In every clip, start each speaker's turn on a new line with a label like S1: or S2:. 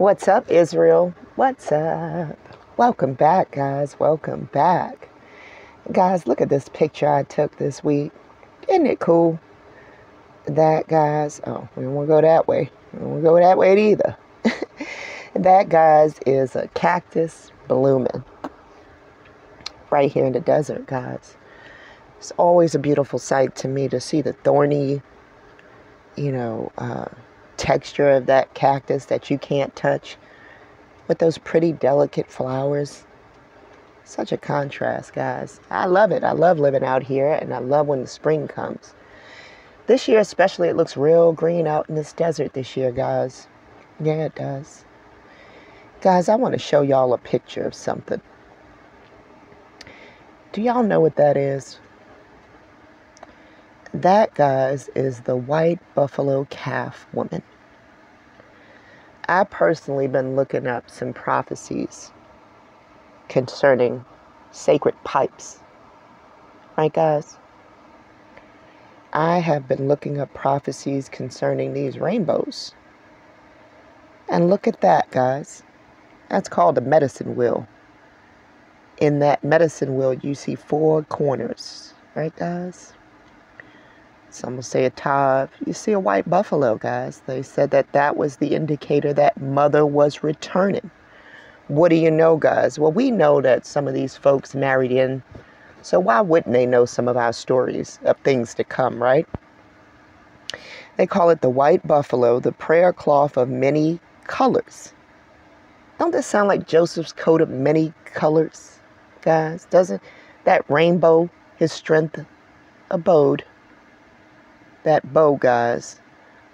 S1: What's up, Israel? What's up? Welcome back, guys. Welcome back. Guys, look at this picture I took this week. Isn't it cool? That, guys, oh, we don't want to go that way. We don't want to go that way either. That, guys, is a cactus blooming right here in the desert, guys. It's always a beautiful sight to me to see the thorny, texture of that cactus that you can't touch with those pretty delicate flowers. Such a contrast, guys. I love it. I love living out here, and I love when the spring comes. This year especially, it looks real green out in this desert this year, guys. Yeah, it does. Guys, I want to show y'all a picture of something. Do y'all know what that is? That, guys, is the white buffalo calf woman. I personally been looking up some prophecies concerning sacred pipes. Right, guys? I have been looking up prophecies concerning these rainbows. And look at that, guys. That's called a medicine wheel. In that medicine wheel, you see 4 corners. Right, guys? Some will say a tav. You see a white buffalo, guys. They said that that was the indicator that mother was returning. What do you know, guys? Well, we know that some of these folks married in. So why wouldn't they know some of our stories of things to come, right? They call it the white buffalo, the prayer cloth of many colors. Don't this sound like Joseph's coat of many colors, guys? Doesn't that rainbow, his strength abode? That bow, guys.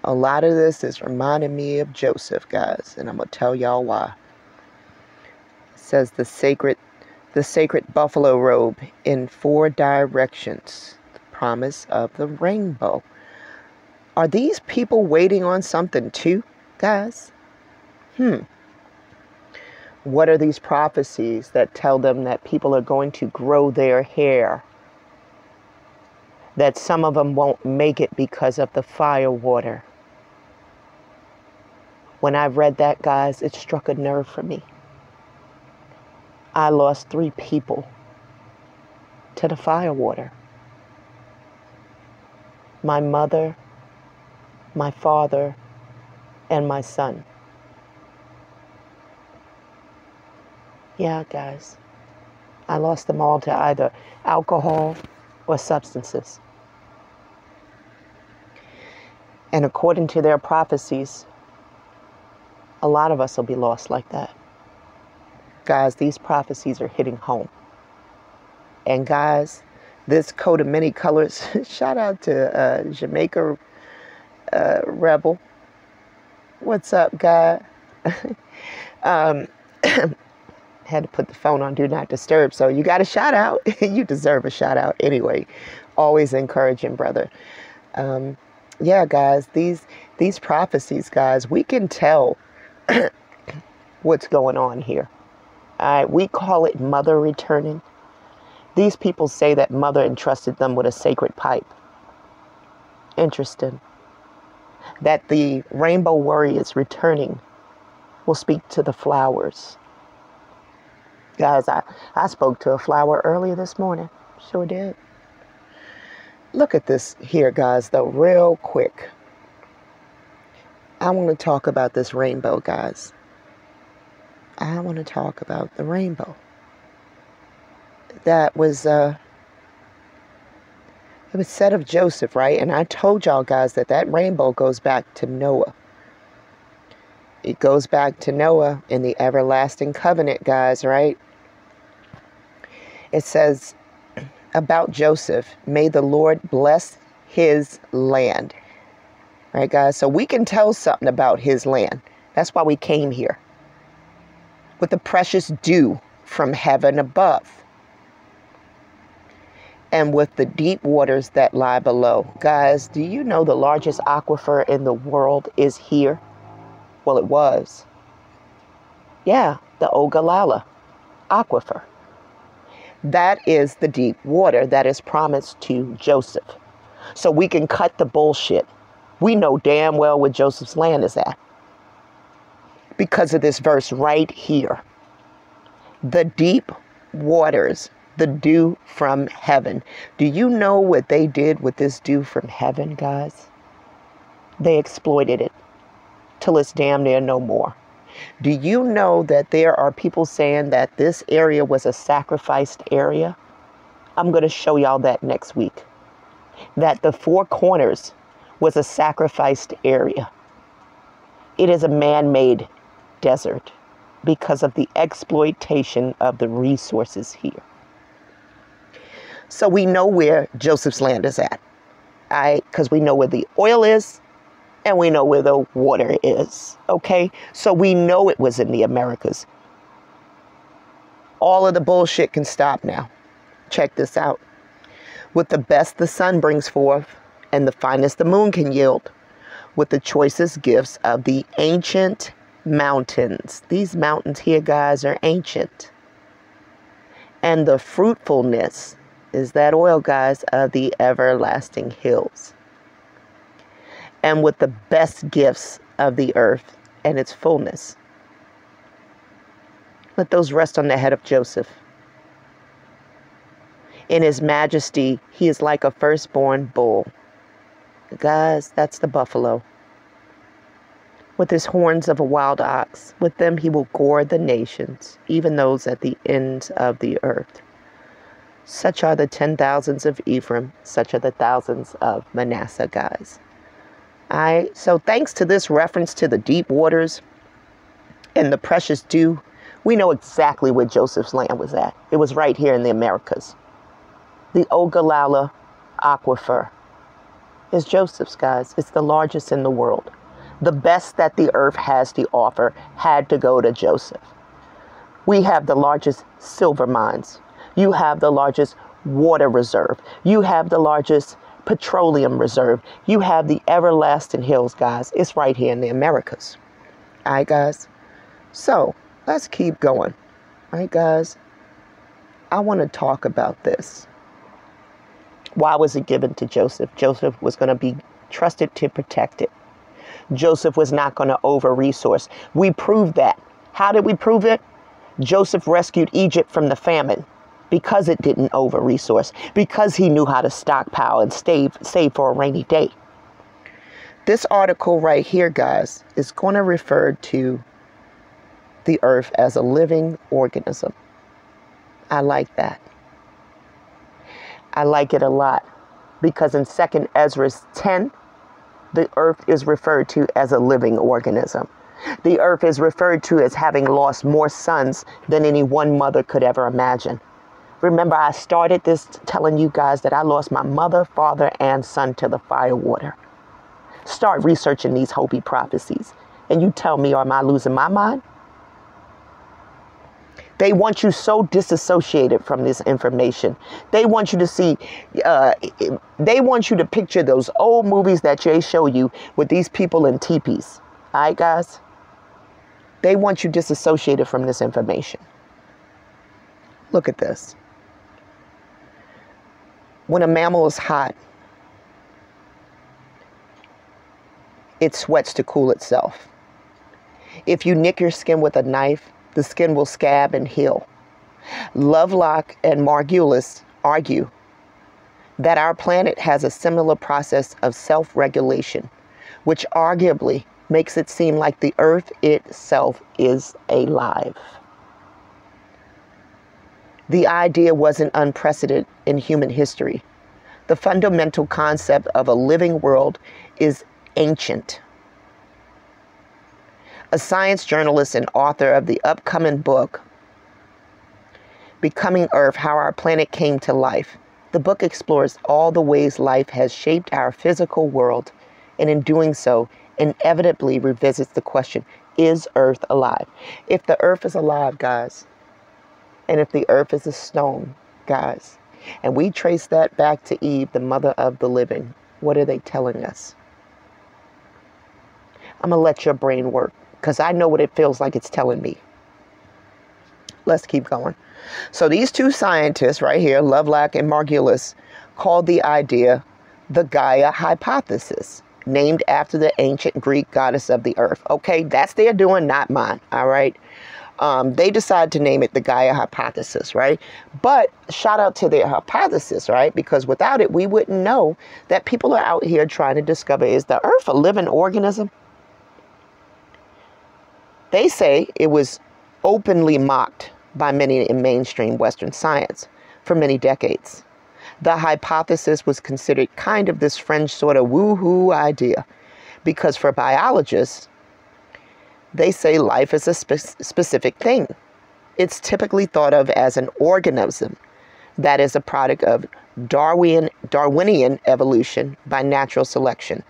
S1: A lot of this is reminding me of Joseph, guys, and I'm going to tell y'all why. It says the sacred buffalo robe in 4 directions, the promise of the rainbow. Are these people waiting on something too, guys? What are these prophecies that tell them that people are going to grow their hair? That some of them won't make it because of the fire water. When I read that, guys, it struck a nerve for me. I lost 3 people to the fire water. My mother, my father, and my son. Yeah, guys. I lost them all to either alcohol or substances. And according to their prophecies, a lot of us will be lost like that. Guys, these prophecies are hitting home. And guys, this coat of many colors, shout out to Jamaica Rebel. What's up, guy? Had to put the phone on Do Not Disturb, so you got a shout out. You deserve a shout out anyway. Always encouraging, brother. Yeah, guys, these prophecies, guys, we can tell what's going on here. We call it mother returning. These people say that mother entrusted them with a sacred pipe. Interesting. That the rainbow warriors returning will speak to the flowers. Guys, I spoke to a flower earlier this morning. Sure did. Look at this here, guys, though, real quick. I want to talk about this rainbow, guys. I want to talk about the rainbow. That was, it was said of Joseph, right? And I told y'all, guys, that rainbow goes back to Noah. It goes back to Noah in the everlasting covenant, guys, right? It says about Joseph, may the Lord bless his land. Right, guys? So we can tell something about his land. That's why we came here. With the precious dew from heaven above. And with the deep waters that lie below. Guys, do you know the largest aquifer in the world is here? Well, it was. Yeah, the Ogallala Aquifer. That is the deep water that is promised to Joseph. So we can cut the bullshit. We know damn well where Joseph's land is at. because of this verse right here. The deep waters, the dew from heaven. Do you know what they did with this dew from heaven, guys? They exploited it till it's damn near no more. Do you know that there are people saying that this area was a sacrificed area? I'm going to show y'all that next week. That the Four Corners was a sacrificed area. It is a man-made desert because of the exploitation of the resources here. So we know where Joseph's land is at. Because we know where the oil is and we know where the water is. Okay? So we know it was in the Americas. All of the bullshit can stop now. Check this out. With the best the sun brings forth and the finest the moon can yield, with the choicest gifts of the ancient mountains. These mountains here, guys, are ancient. And the fruitfulness is that oil, guys, of the everlasting hills. And with the best gifts of the earth and its fullness. Let those rest on the head of Joseph. In his majesty, he is like a firstborn bull. Guys, that's the buffalo. With his horns of a wild ox, with them he will gore the nations, even those at the ends of the earth. Such are the 10,000s of Ephraim, such are the thousands of Manasseh, guys. So thanks to this reference to the deep waters and the precious dew, we know exactly where Joseph's land was at. It was right here in the Americas. The Ogallala Aquifer is Joseph's, guys. It's the largest in the world. The best that the earth has to offer had to go to Joseph. We have the largest silver mines. You have the largest water reserve. You have the largest petroleum reserve. You have the everlasting hills, guys. It's right here in the Americas. All right, guys. So let's keep going. All right, guys. I want to talk about this. Why was it given to Joseph? Joseph was going to be trusted to protect it. Joseph was not going to over-resource. We proved that. How did we prove it? Joseph rescued Egypt from the famine because it didn't over-resource, because he knew how to stockpile and save for a rainy day. This article right here, guys, is going to refer to the earth as a living organism. I like that. I like it a lot because in 2 Ezra 10, the earth is referred to as a living organism. The earth is referred to as having lost more sons than any one mother could ever imagine. Remember, I started this telling you guys that I lost my mother, father, and son to the fire water. Start researching these Hopi prophecies. And you tell me, am I losing my mind? They want you so disassociated from this information. They want you to see, they want you to picture those old movies that they show you with these people in teepees. All right, guys? They want you disassociated from this information. Look at this. When a mammal is hot, it sweats to cool itself. If you nick your skin with a knife, the skin will scab and heal. Lovelock and Margulis argue that our planet has a similar process of self-regulation, which arguably makes it seem like the earth itself is alive. The idea wasn't unprecedented in human history. The fundamental concept of a living world is ancient. A science journalist and author of the upcoming book, Becoming Earth, How Our Planet Came to Life. The book explores all the ways life has shaped our physical world, and in doing so, inevitably revisits the question, is Earth alive? If the earth is alive, guys, and if the earth is a stone, guys, and we trace that back to Eve, the mother of the living, what are they telling us? I'm going to let your brain work, because I know what it feels like it's telling me. Let's keep going. So these two scientists right here, Lovelock and Margulis, called the idea the Gaia hypothesis. named after the ancient Greek goddess of the earth. Okay, that's their doing, not mine. All right. They decided to name it the Gaia hypothesis, right? But shout out to their hypothesis, right? Because without it, we wouldn't know that people are out here trying to discover, is the earth a living organism? They say it was openly mocked by many in mainstream Western science for many decades. The hypothesis was considered kind of this French sort of woo-hoo idea, because for biologists, they say life is a specific thing. It's typically thought of as an organism that is a product of Darwinian evolution by natural selection.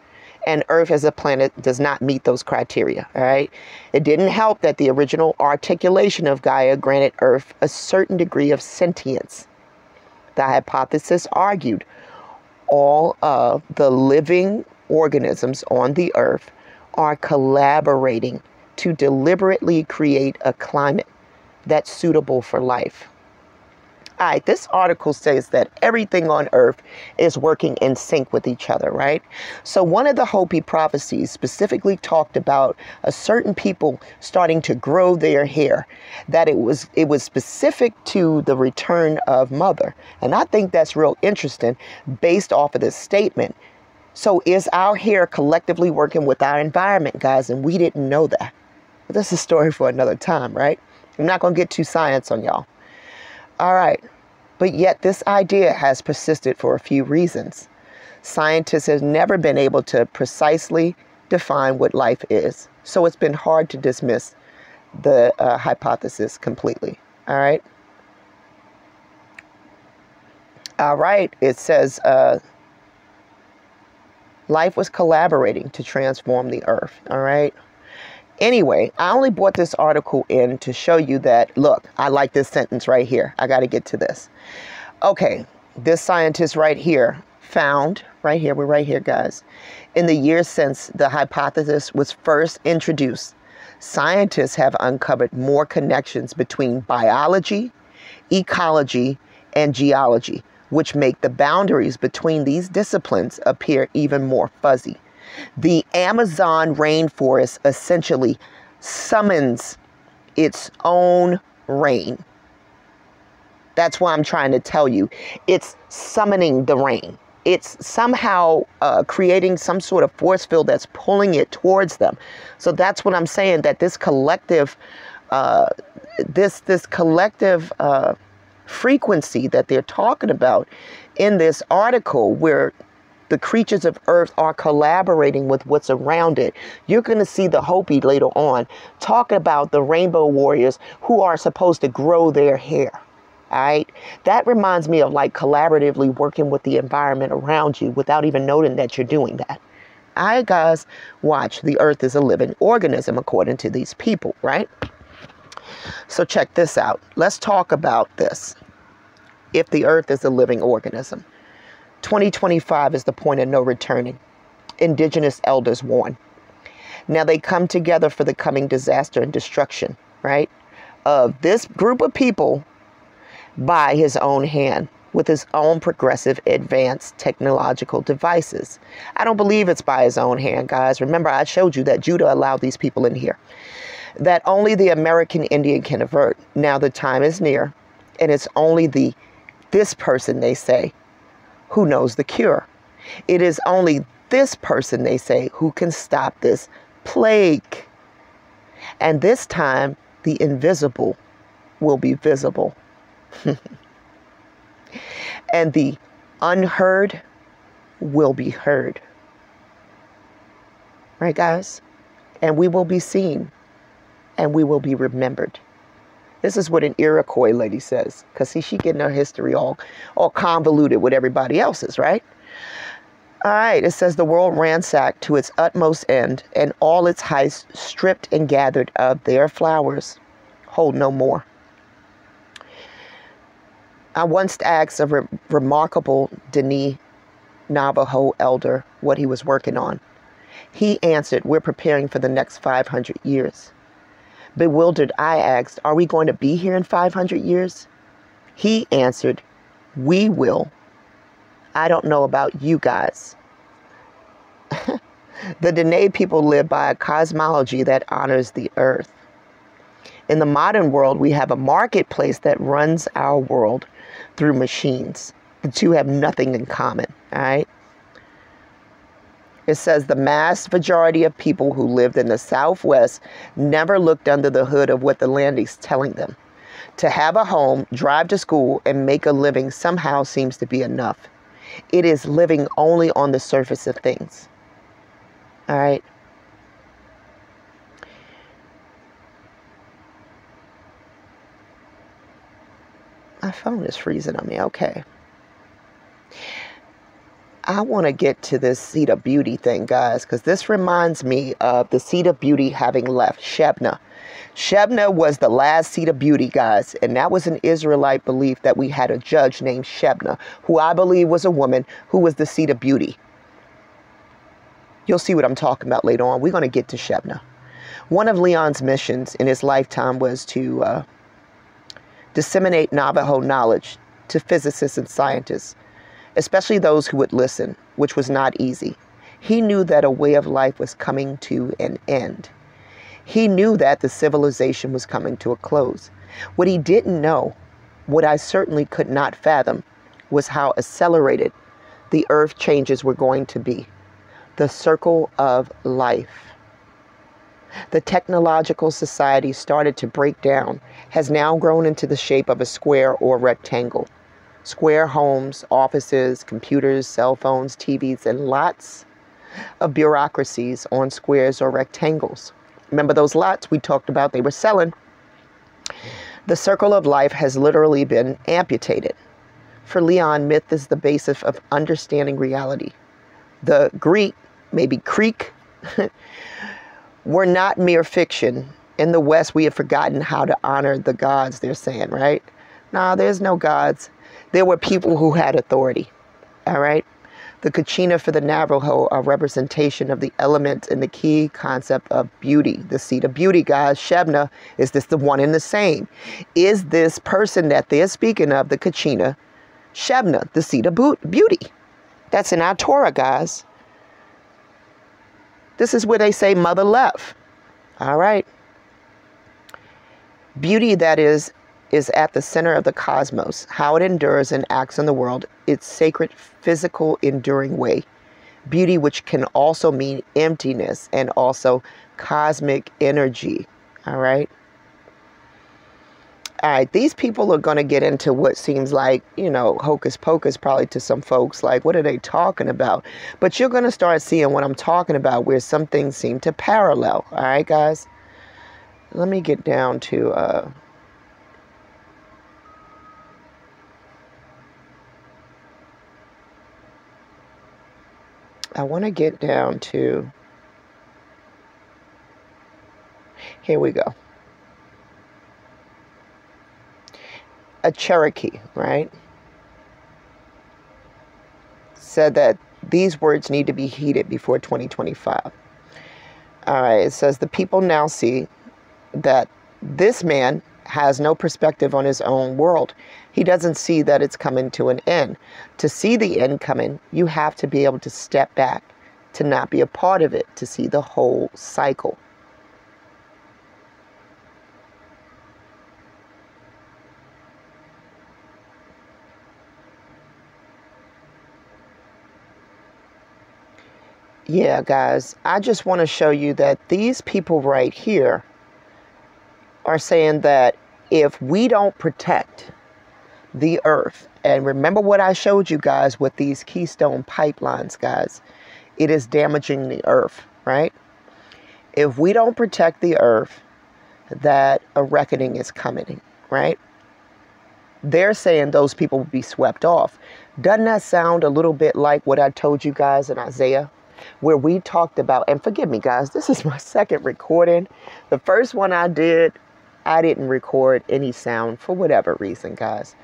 S1: And Earth as a planet does not meet those criteria, all right? It didn't help that the original articulation of Gaia granted Earth a certain degree of sentience. The hypothesis argued all of the living organisms on the Earth are collaborating to deliberately create a climate that's suitable for life. All right, this article says that everything on Earth is working in sync with each other, right? So one of the Hopi prophecies specifically talked about a certain people starting to grow their hair, that it was specific to the return of Mother. And I think that's real interesting based off of this statement. So is our hair collectively working with our environment, guys? And we didn't know that. But this is a story for another time, right? I'm not going to get too science on y'all. All right. But yet this idea has persisted for a few reasons. Scientists have never been able to precisely define what life is. So it's been hard to dismiss the hypothesis completely. All right. All right. It says life was collaborating to transform the earth. All right. Anyway, I only brought this article in to show you that, look, I like this sentence right here. I got to get to this. Okay, this scientist right here found, right here, we're right here, guys. In the years since the hypothesis was first introduced, scientists have uncovered more connections between biology, ecology, and geology, which make the boundaries between these disciplines appear even more fuzzy. The Amazon rainforest essentially summons its own rain. That's why I'm trying to tell you. It's summoning the rain. It's somehow creating some sort of force field that's pulling it towards them. So that's what I'm saying, that this collective, this collective frequency that they're talking about in this article, where the creatures of Earth are collaborating with what's around it. You're going to see the Hopi later on talk about the rainbow warriors who are supposed to grow their hair. All right. That reminds me of like collaboratively working with the environment around you without even noting that you're doing that. All right, guys, watch. The Earth is a living organism according to these people, right? So check this out. Let's talk about this. If the Earth is a living organism. 2025 is the point of no returning. Indigenous elders warn. Now they come together for the coming disaster and destruction, right, of this group of people by his own hand with his own progressive advanced technological devices. I don't believe it's by his own hand, guys. Remember, I showed you that Judah allowed these people in here, that only the American Indian can avert. Now the time is near, and it's only this person, they say, who knows the cure. It is only this person, they say, who can stop this plague. And this time, the invisible will be visible. And the unheard will be heard. Right, guys? And we will be seen. And we will be remembered. This is what an Iroquois lady says. Because, see, she getting her history all convoluted with everybody else's, right? All right. It says the world ransacked to its utmost end, and all its heights stripped and gathered of their flowers hold no more. I once asked a remarkable Dene Navajo elder what he was working on. He answered, we're preparing for the next 500 years. Bewildered, I asked, are we going to be here in 500 years? He answered, we will. I don't know about you guys. The Dene people live by a cosmology that honors the earth. In the modern world, we have a marketplace that runs our world through machines. The two have nothing in common, all right? It says the mass majority of people who lived in the Southwest never looked under the hood of what the land is telling them. To have a home, drive to school, and make a living somehow seems to be enough. It is living only on the surface of things. All right? My phone is freezing on me. Okay. I want to get to this seed of beauty thing, guys, because this reminds me of the seed of beauty having left Shebna. Shebna was the last seed of beauty, guys, and that was an Israelite belief that we had a judge named Shebna, who I believe was a woman who was the seed of beauty. You'll see what I'm talking about later on. We're going to get to Shebna. One of Leon's missions in his lifetime was to disseminate Navajo knowledge to physicists and scientists, especially those who would listen, which was not easy. He knew that a way of life was coming to an end. He knew that the civilization was coming to a close. What he didn't know, what I certainly could not fathom, was how accelerated the earth changes were going to be. The circle of life. The technological society started to break down, has now grown into the shape of a square or rectangle. Square homes, offices, computers, cell phones, TVs, and lots of bureaucracies on squares or rectangles. Remember those lots we talked about they were selling? The circle of life has literally been amputated. For Leon, myth is the basis of understanding reality. The Greek, maybe Creek, were not mere fiction. In the West, we have forgotten how to honor the gods, they're saying, right? No, there's no gods. There were people who had authority, all right? The Kachina for the Navajo are representation of the element and the key concept of beauty. The seed of beauty, guys. Shebna, is this the one and the same? Is this person that they're speaking of, the Kachina, Shebna, the seed of beauty? That's in our Torah, guys. This is where they say mother left. All right. Beauty, that is at the center of the cosmos, how it endures and acts in the world, its sacred, physical, enduring way. Beauty, which can also mean emptiness and also cosmic energy. All right. All right. These people are going to get into what seems like, you know, hocus pocus probably to some folks. Like, what are they talking about? But you're going to start seeing what I'm talking about, where some things seem to parallel. All right, guys. Let me get down to I want to get down to, here we go. A Cherokee, right, said that these words need to be heeded before 2025. All right, it says the people now see that this man has no perspective on his own world. He doesn't see that it's coming to an end. To see the end coming, you have to be able to step back, to not be a part of it, to see the whole cycle. Yeah, guys, I just want to show you that these people right here are saying that if we don't protect the earth, and remember what I showed you guys with these keystone pipelines, guys, it is damaging the earth, right? If we don't protect the earth, that a reckoning is coming, right? They're saying those people will be swept off. Doesn't that sound a little bit like what I told you guys in Isaiah? Where we talked about, and forgive me guys, this is my second recording. The first one I didn't record any sound for whatever reason, guys.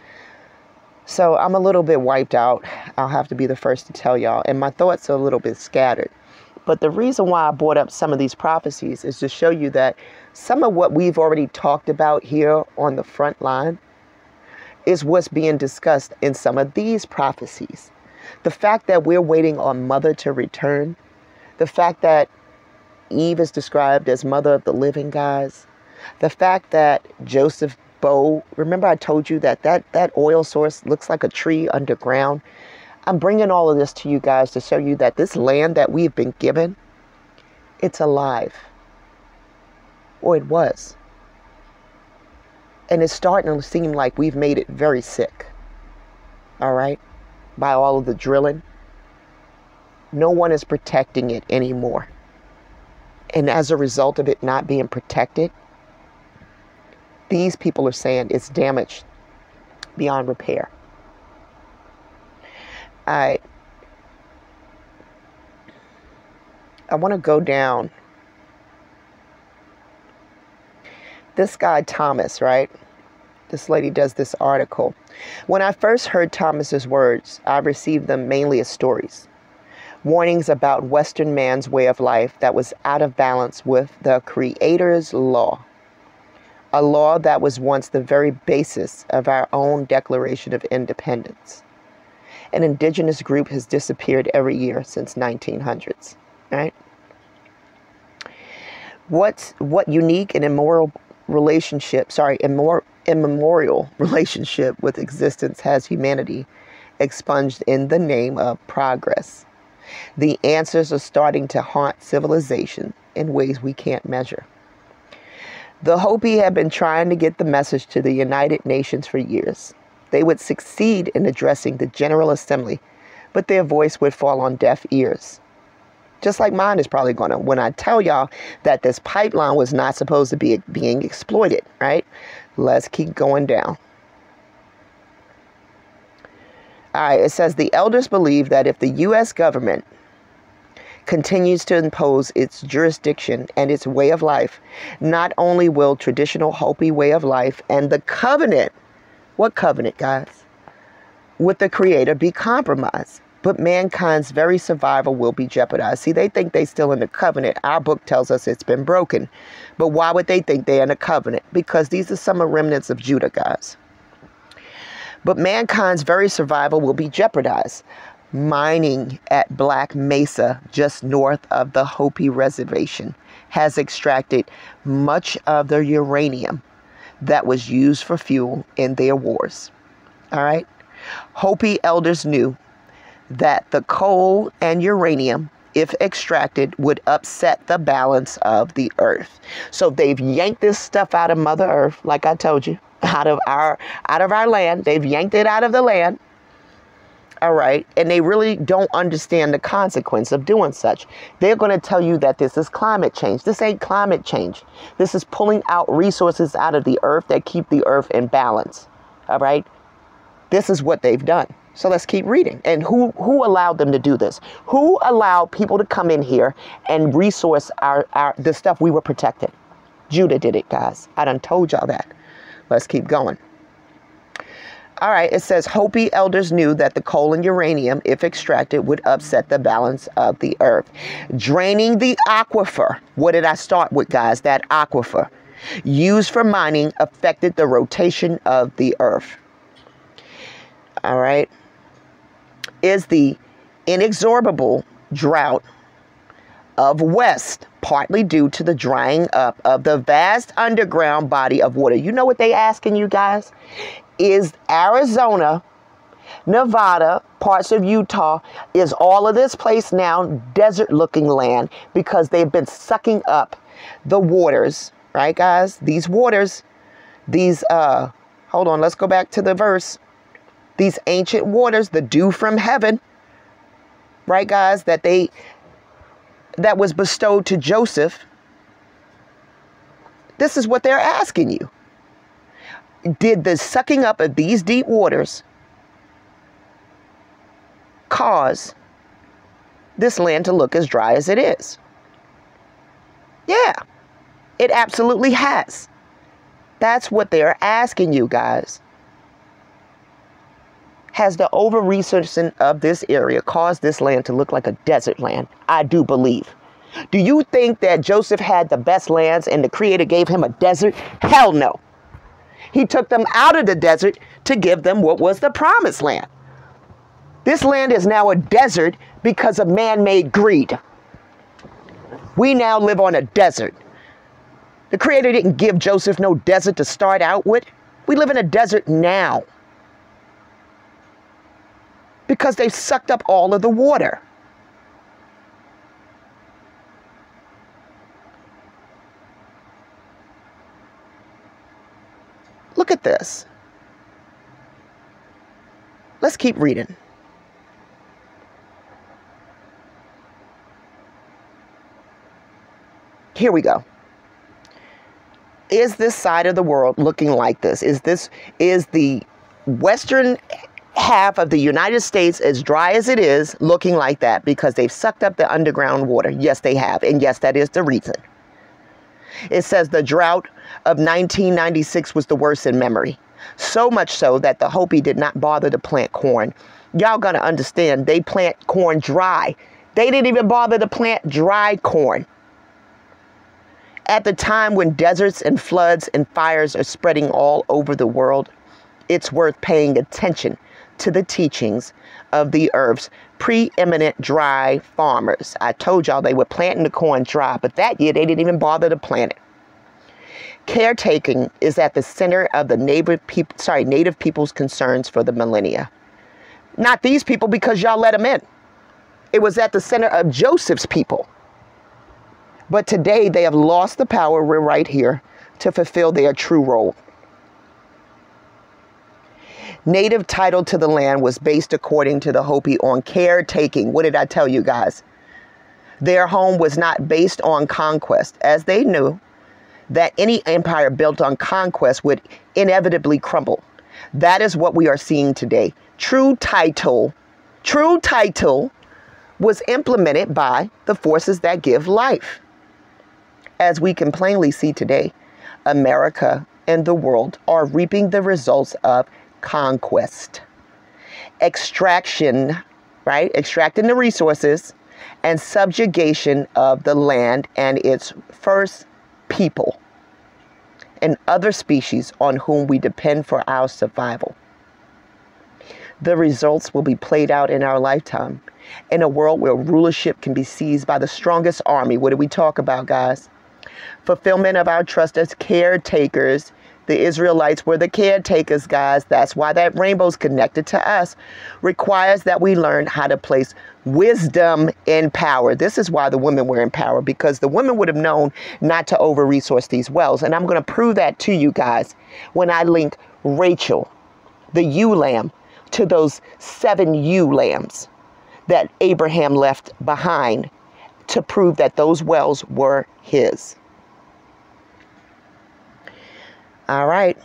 S1: So I'm a little bit wiped out. I'll have to be the first to tell y'all. And my thoughts are a little bit scattered. But the reason why I brought up some of these prophecies is to show you that some of what we've already talked about here on the front line is what's being discussed in some of these prophecies. The fact that we're waiting on Mother to return, The fact that Eve is described as mother of the living, guys. The fact that Joseph Bow, remember I told you that that oil source looks like a tree underground. I'm bringing all of this to you guys to show you that this land that we've been given, it's alive. Or it was. And it's starting to seem like we've made it very sick. All right? By all of the drilling. No one is protecting it anymore. And as a result of it not being protected, these people are saying it's damaged beyond repair. I want to go down. This guy, Thomas, right? This lady does this article. When I first heard Thomas's words, I received them mainly as stories. Warnings about Western man's way of life that was out of balance with the Creator's law. A law that was once the very basis of our own Declaration of Independence. An indigenous group has disappeared every year since 1900s, right? What unique and immemorial relationship with existence has humanity expunged in the name of progress? The answers are starting to haunt civilization in ways we can't measure. The Hopi have been trying to get the message to the United Nations for years. They would succeed in addressing the General Assembly, but their voice would fall on deaf ears. Just like mine is probably going to, when I tell y'all that this pipeline was not supposed to be being exploited, right? Let's keep going down. All right, it says the elders believe that if the U.S. government continues to impose its jurisdiction and its way of life, not only will traditional Hopi way of life and the covenant, what covenant, guys, with the Creator be compromised, but mankind's very survival will be jeopardized. See, they think they're still in the covenant. Our book tells us it's been broken. But why would they think they're in a covenant? Because these are some remnants of Judah, guys. But mankind's very survival will be jeopardized. Mining at Black Mesa, just north of the Hopi Reservation, has extracted much of the uranium that was used for fuel in their wars. All right? Hopi elders knew that the coal and uranium, if extracted, would upset the balance of the earth. So they've yanked this stuff out of Mother Earth, like I told you, out of our land. They've yanked it out of the land. All right. And they really don't understand the consequence of doing such. They're going to tell you that this is climate change. This ain't climate change. This is pulling out resources out of the earth that keep the earth in balance. All right. This is what they've done. So let's keep reading. And who allowed them to do this? Who allowed people to come in here and resource the stuff we were protecting? Judah did it, guys. I done told y'all that. Let's keep going. All right, it says Hopi elders knew that the coal and uranium, if extracted, would upset the balance of the earth. Draining the aquifer. What did I start with, guys? That aquifer used for mining affected the rotation of the earth. All right. Is the inexorable drought of West, partly due to the drying up of the vast underground body of water. You know what they asking you guys? Is Arizona, Nevada, parts of Utah, is all of this place now desert-looking land because they've been sucking up the waters, right, guys? These waters, these, hold on, let's go back to the verse. These ancient waters, the dew from heaven, right, guys, that was bestowed to Joseph. This is what they're asking you. Did the sucking up of these deep waters cause this land to look as dry as it is? Yeah, it absolutely has. That's what they're asking you, guys. Has the over-researching of this area caused this land to look like a desert land? I do believe. Do you think that Joseph had the best lands and the Creator gave him a desert? Hell no. He took them out of the desert to give them what was the promised land. This land is now a desert because of man-made greed. We now live on a desert. The Creator didn't give Joseph no desert to start out with. We live in a desert now because they've sucked up all of the water. Look at this. Let's keep reading. Here we go. Is this side of the world looking like this? Is the western half of the United States, as dry as it is, looking like that because they've sucked up the underground water? Yes, they have. And yes, that is the reason. It says the drought of 1996 was the worst in memory. So much so that the Hopi did not bother to plant corn. Y'all gonna understand, they plant corn dry. They didn't even bother to plant dry corn. At the time when deserts and floods and fires are spreading all over the world, it's worth paying attention to the teachings of the Earth's preeminent dry farmers. I told y'all they were planting the corn dry, but that year they didn't even bother to plant it. Caretaking is at the center of the native people's concerns for the millennia. Not these people, because y'all let them in. It was at the center of Joseph's people. But today they have lost the power, we're right here, to fulfill their true role. Native title to the land was based, according to the Hopi, on caretaking. What did I tell you guys? Their home was not based on conquest, as they knew that any empire built on conquest would inevitably crumble. That is what we are seeing today. True title was implemented by the forces that give life. As we can plainly see today, America and the world are reaping the results of conquest. Extraction, right? Extracting the resources and subjugation of the land and its first people and other species on whom we depend for our survival. The results will be played out in our lifetime in a world where rulership can be seized by the strongest army. What did we talk about, guys? Fulfillment of our trust as caretakers. The Israelites were the caretakers, guys. That's why that rainbow's connected to us. Requires that we learn how to place wisdom in power. This is why the women were in power, because the women would have known not to over-resource these wells. And I'm going to prove that to you guys when I link Rachel, the ewe lamb, to those 7 ewe lambs that Abraham left behind to prove that those wells were his. All right.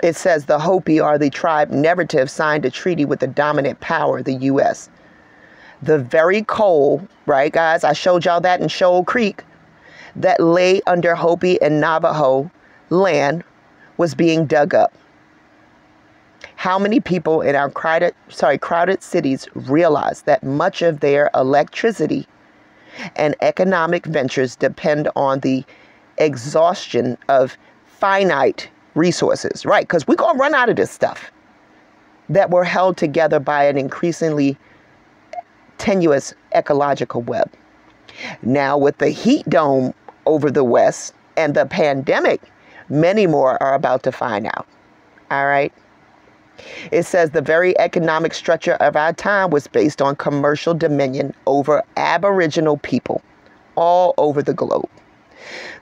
S1: It says the Hopi are the tribe never to have signed a treaty with the dominant power, the U.S. The very coal, right, guys? I showed y'all that in Shoal Creek, that lay under Hopi and Navajo land was being dug up. How many people in our crowded cities realize that much of their electricity and economic ventures depend on the exhaustion of finite resources, right? Because we're going to run out of this stuff that were held together by an increasingly tenuous ecological web. Now, with the heat dome over the West and the pandemic, many more are about to find out. All right. It says the very economic structure of our time was based on commercial dominion over Aboriginal people all over the globe.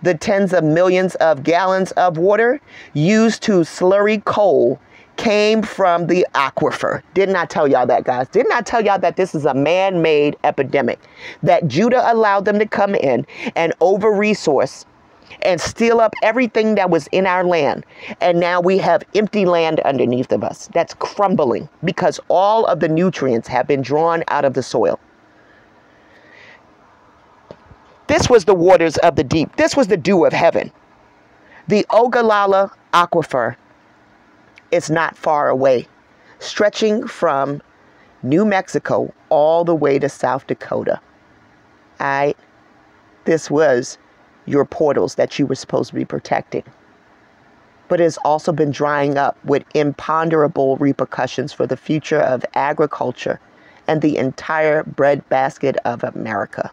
S1: The tens of millions of gallons of water used to slurry coal came from the aquifer. Didn't I tell y'all that, guys? Didn't I tell y'all that this is a man-made epidemic? That Judah allowed them to come in and over-resource and steal up everything that was in our land. And now we have empty land underneath of us that's crumbling because all of the nutrients have been drawn out of the soil. This was the waters of the deep. This was the dew of heaven. The Ogallala Aquifer is not far away, stretching from New Mexico all the way to South Dakota. This was your portals that you were supposed to be protecting. But it's also been drying up with imponderable repercussions for the future of agriculture and the entire breadbasket of America.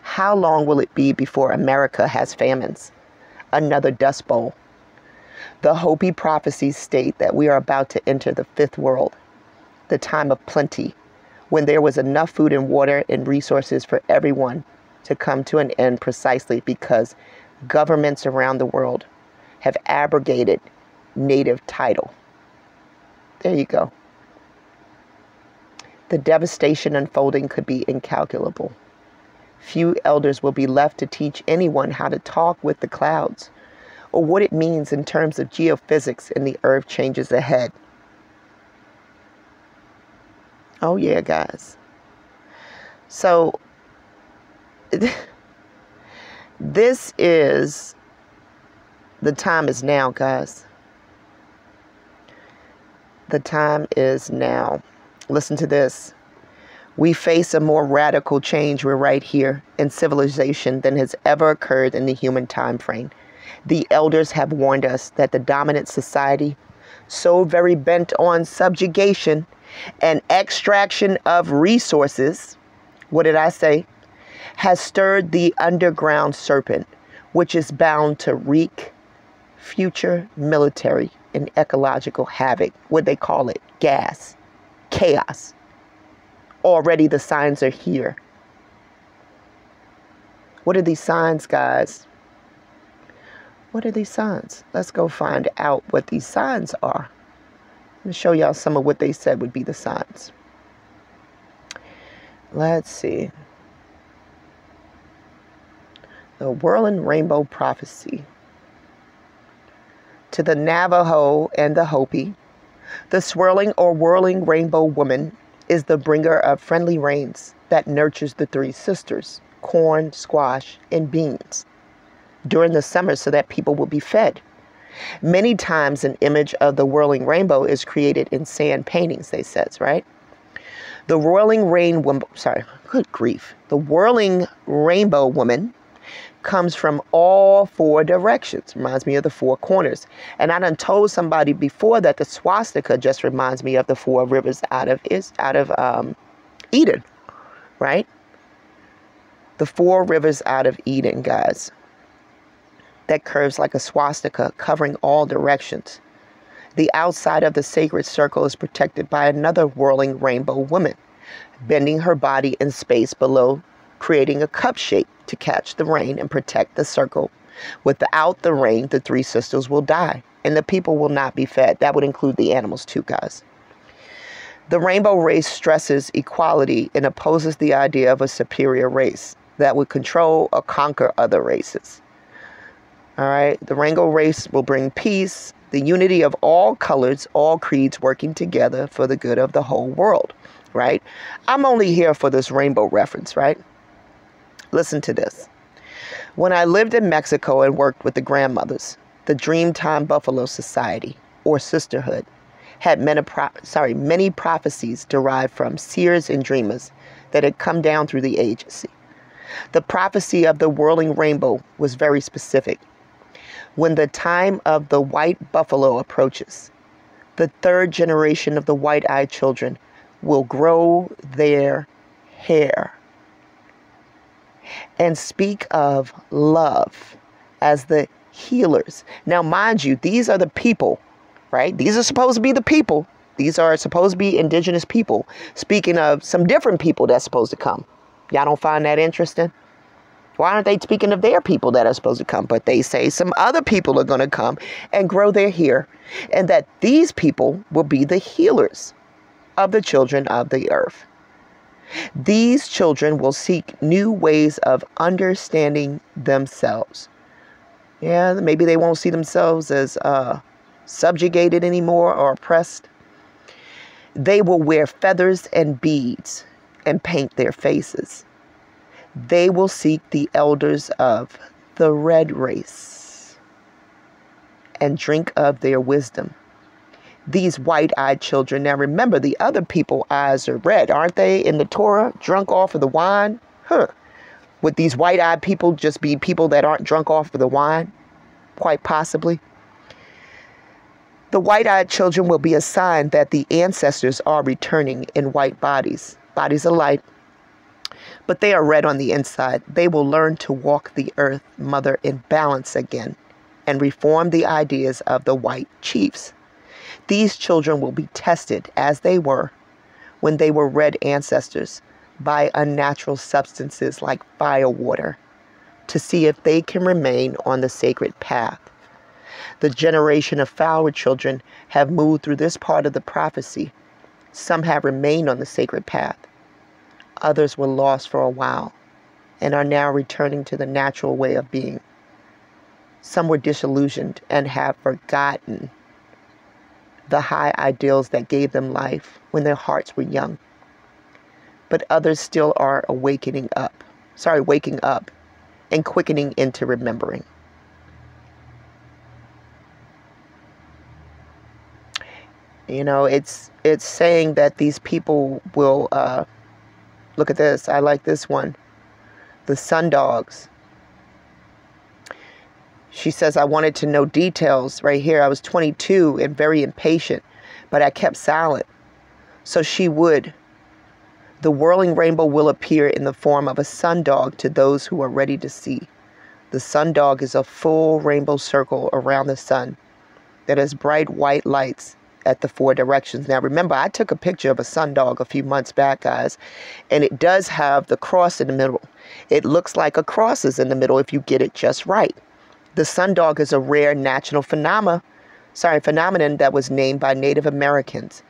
S1: How long will it be before America has famines? Another Dust Bowl. The Hopi prophecies state that we are about to enter the fifth world, the time of plenty, when there was enough food and water and resources for everyone to come to an end, precisely because governments around the world have abrogated native title. There you go. The devastation unfolding could be incalculable. Few elders will be left to teach anyone how to talk with the clouds, or what it means in terms of geophysics and the earth changes ahead. Oh yeah, guys. So this is, the time is now, guys. The time is now. Listen to this. We face a more radical change. We're right here in civilization than has ever occurred in the human time frame. The elders have warned us that the dominant society, so very bent on subjugation and extraction of resources, what did I say, has stirred the underground serpent, which is bound to wreak future military and ecological havoc. What they call it, gas, chaos. Already the signs are here. What are these signs, guys? What are these signs? Let's go find out what these signs are. Let me show y'all some of what they said would be the signs. Let's see. The whirling rainbow prophecy. To the Navajo and the Hopi, the swirling or whirling rainbow woman is the bringer of friendly rains that nurtures the three sisters, corn, squash, and beans, during the summer so that people will be fed. Many times an image of the whirling rainbow is created in sand paintings, they says, right? The whirling The whirling rainbow woman comes from all four directions. Reminds me of the four corners. And I done told somebody before that the swastika just reminds me of the four rivers out of Eden, right? The four rivers out of Eden, guys. That curves like a swastika, covering all directions. The outside of the sacred circle is protected by another whirling rainbow woman, bending her body in space below, creating a cup shape to catch the rain and protect the circle. Without the rain, the three sisters will die, and the people will not be fed. That would include the animals too, guys. The rainbow race stresses equality and opposes the idea of a superior race that would control or conquer other races. All right, the rainbow race will bring peace, the unity of all colors, all creeds working together for the good of the whole world, right? I'm only here for this rainbow reference, right? Listen to this. When I lived in Mexico and worked with the grandmothers, the Dreamtime Buffalo Society, or Sisterhood, had many prophecies derived from seers and dreamers that had come down through the ages. The prophecy of the whirling rainbow was very specific. When the time of the white buffalo approaches, the third generation of the white-eyed children will grow their hair and speak of love as the healers. Now, mind you, these are the people, right? These are supposed to be the people. These are supposed to be indigenous people, speaking of some different people that's supposed to come. Y'all don't find that interesting? Why aren't they speaking of their people that are supposed to come? But they say some other people are going to come and grow their hair, and that these people will be the healers of the children of the earth. These children will seek new ways of understanding themselves. Yeah, maybe they won't see themselves as subjugated anymore or oppressed. They will wear feathers and beads and paint their faces. They will seek the elders of the red race and drink of their wisdom. These white-eyed children, now remember, the other people's eyes are red, aren't they, in the Torah, drunk off of the wine? Would these white-eyed people just be people that aren't drunk off of the wine? Quite possibly. The white-eyed children will be a sign that the ancestors are returning in white bodies, bodies of light, but they are red on the inside. They will learn to walk the earth mother in balance again and reform the ideas of the white chiefs. These children will be tested as they were when they were red ancestors by unnatural substances like fire water to see if they can remain on the sacred path. The generation of flower children have moved through this part of the prophecy. Some have remained on the sacred path. Others were lost for a while and are now returning to the natural way of being. Some were disillusioned and have forgotten the high ideals that gave them life when their hearts were young. But others still are waking up and quickening into remembering. You know, it's saying that these people will, look at this, I like this one, the sun dogs. She says, I wanted to know details right here. I was 22 and very impatient, but I kept silent. So she would. The whirling rainbow will appear in the form of a sundog to those who are ready to see. The sundog is a full rainbow circle around the sun that has bright white lights at the 4 directions. Now remember, I took a picture of a sundog a few months back, guys, and it does have the cross in the middle. It looks like a cross is in the middle if you get it just right. The sundog is a rare natural phenomenon that was named by Native Americans.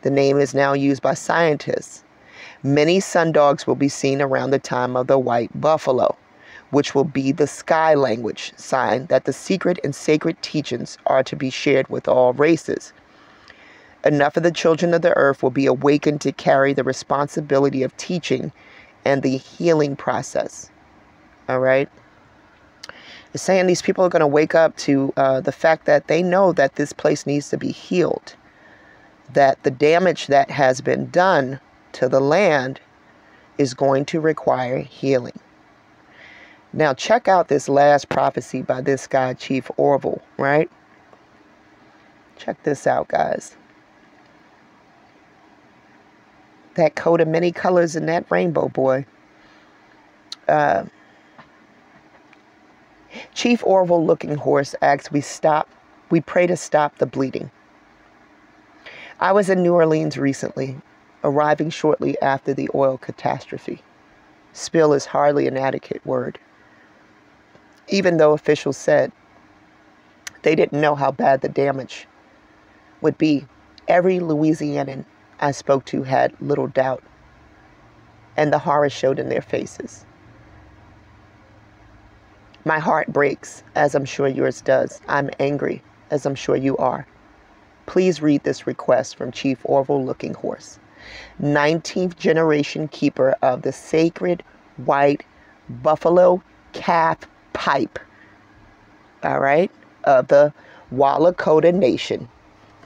S1: The name is now used by scientists. Many sundogs will be seen around the time of the white buffalo, which will be the sky language sign that the secret and sacred teachings are to be shared with all races. Enough of the children of the earth will be awakened to carry the responsibility of teaching and the healing process. All right? It's saying these people are going to wake up to the fact that they know that this place needs to be healed, that the damage that has been done to the land is going to require healing. Now, check out this last prophecy by this guy, Chief Orville, right? Check this out, guys. That coat of many colors in that rainbow, boy. Chief Orville Looking Horse asks, we pray to stop the bleeding. I was in New Orleans recently, arriving shortly after the oil catastrophe. Spill is hardly an adequate word. Even though officials said they didn't know how bad the damage would be, every Louisianan I spoke to had little doubt, and the horror showed in their faces. My heart breaks, as I'm sure yours does. I'm angry, as I'm sure you are. Please read this request from Chief Orville Looking Horse, 19th generation keeper of the sacred white buffalo calf pipe, all right, of the Wallacota Nation,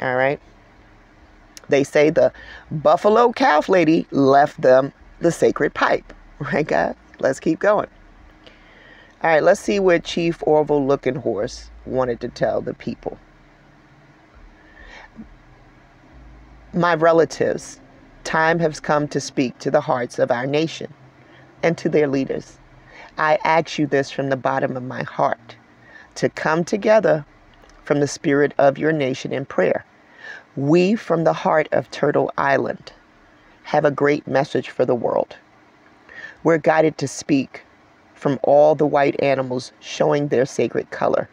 S1: all right. They say the buffalo calf lady left them the sacred pipe, right, guys? Let's keep going. All right, let's see what Chief Orville Looking Horse wanted to tell the people. My relatives, time has come to speak to the hearts of our nation and to their leaders. I ask you this from the bottom of my heart, to come together from the spirit of your nation in prayer. We from the heart of Turtle Island have a great message for the world. We're guided to speak from all the white animals showing their sacred color,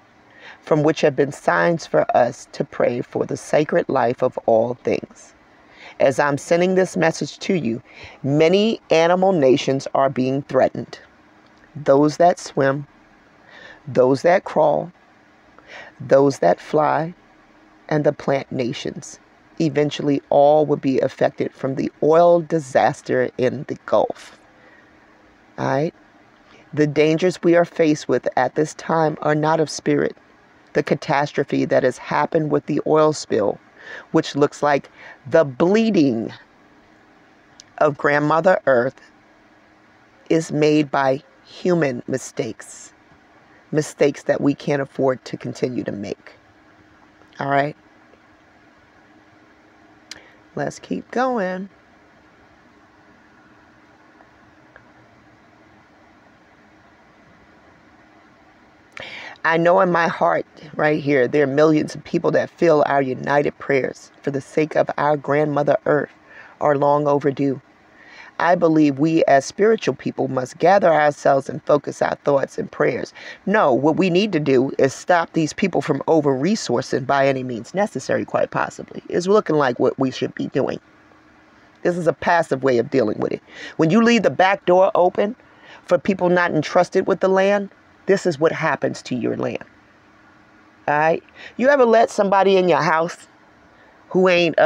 S1: from which have been signs for us to pray for the sacred life of all things. As I'm sending this message to you, many animal nations are being threatened. Those that swim, those that crawl, those that fly, and the plant nations. Eventually, all will be affected from the oil disaster in the Gulf. All right? The dangers we are faced with at this time are not of spirit. The catastrophe that has happened with the oil spill, which looks like the bleeding of Grandmother Earth, is made by human mistakes. Mistakes that we can't afford to continue to make. All right? Let's keep going. I know in my heart right here, there are millions of people that feel our united prayers for the sake of our grandmother Earth are long overdue. I believe we as spiritual people must gather ourselves and focus our thoughts and prayers. No, what we need to do is stop these people from over-resourcing by any means necessary, quite possibly. It's looking like what we should be doing. This is a passive way of dealing with it. When you leave the back door open for people not entrusted with the land, this is what happens to your land. All right? You ever let somebody in your house who ain't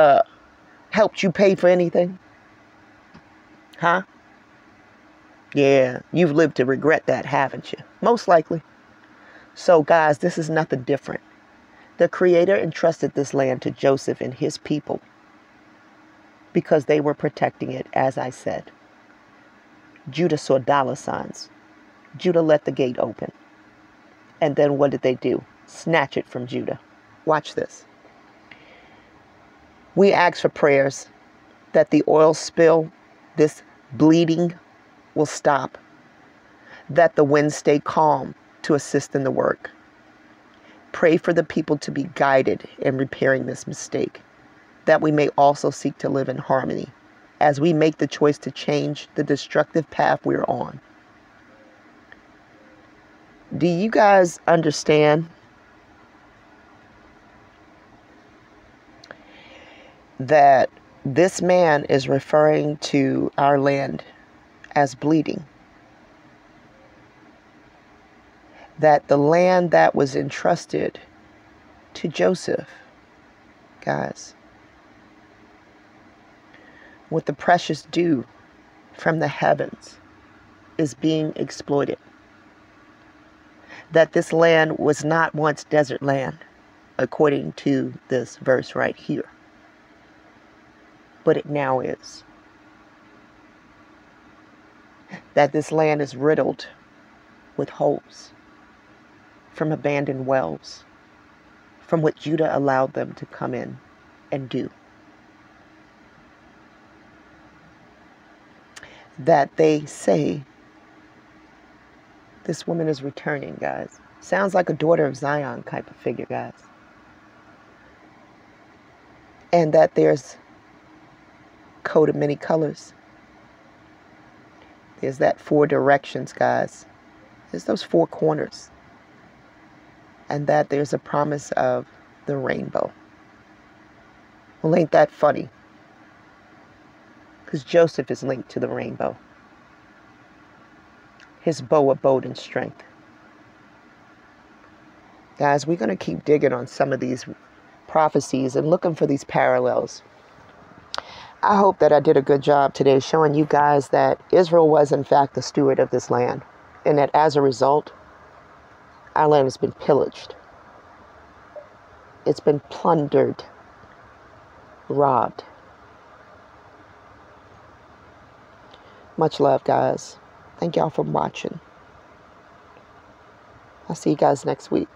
S1: helped you pay for anything? Huh? Yeah, you've lived to regret that, haven't you? Most likely. So, guys, this is nothing different. The Creator entrusted this land to Joseph and his people because they were protecting it, as I said. Judah saw dollar signs. Judah let the gate open. And then what did they do? Snatch it from Judah. Watch this. We ask for prayers that the oil spill, this bleeding, will stop, that the winds stay calm to assist in the work. Pray for the people to be guided in repairing this mistake, that we may also seek to live in harmony as we make the choice to change the destructive path we're on. Do you guys understand that this man is referring to our land as bleeding? That the land that was entrusted to Joseph, guys, with the precious dew from the heavens, is being exploited. That this land was not once desert land, according to this verse right here, but it now is. That this land is riddled with holes from abandoned wells, from what Judah allowed them to come in and do. That they say this woman is returning, guys. Sounds like a daughter of Zion type of figure, guys. And that there's a coat of many colors. There's that 4 directions, guys. There's those 4 corners. And that there's a promise of the rainbow. Well, ain't that funny? Because Joseph is linked to the rainbow. His bow abode in strength. Guys, we're going to keep digging on some of these prophecies and looking for these parallels. I hope that I did a good job today showing you guys that Israel was in fact the steward of this land. And that as a result, our land has been pillaged. It's been plundered, robbed. Much love, guys. Thank y'all for watching. I'll see you guys next week.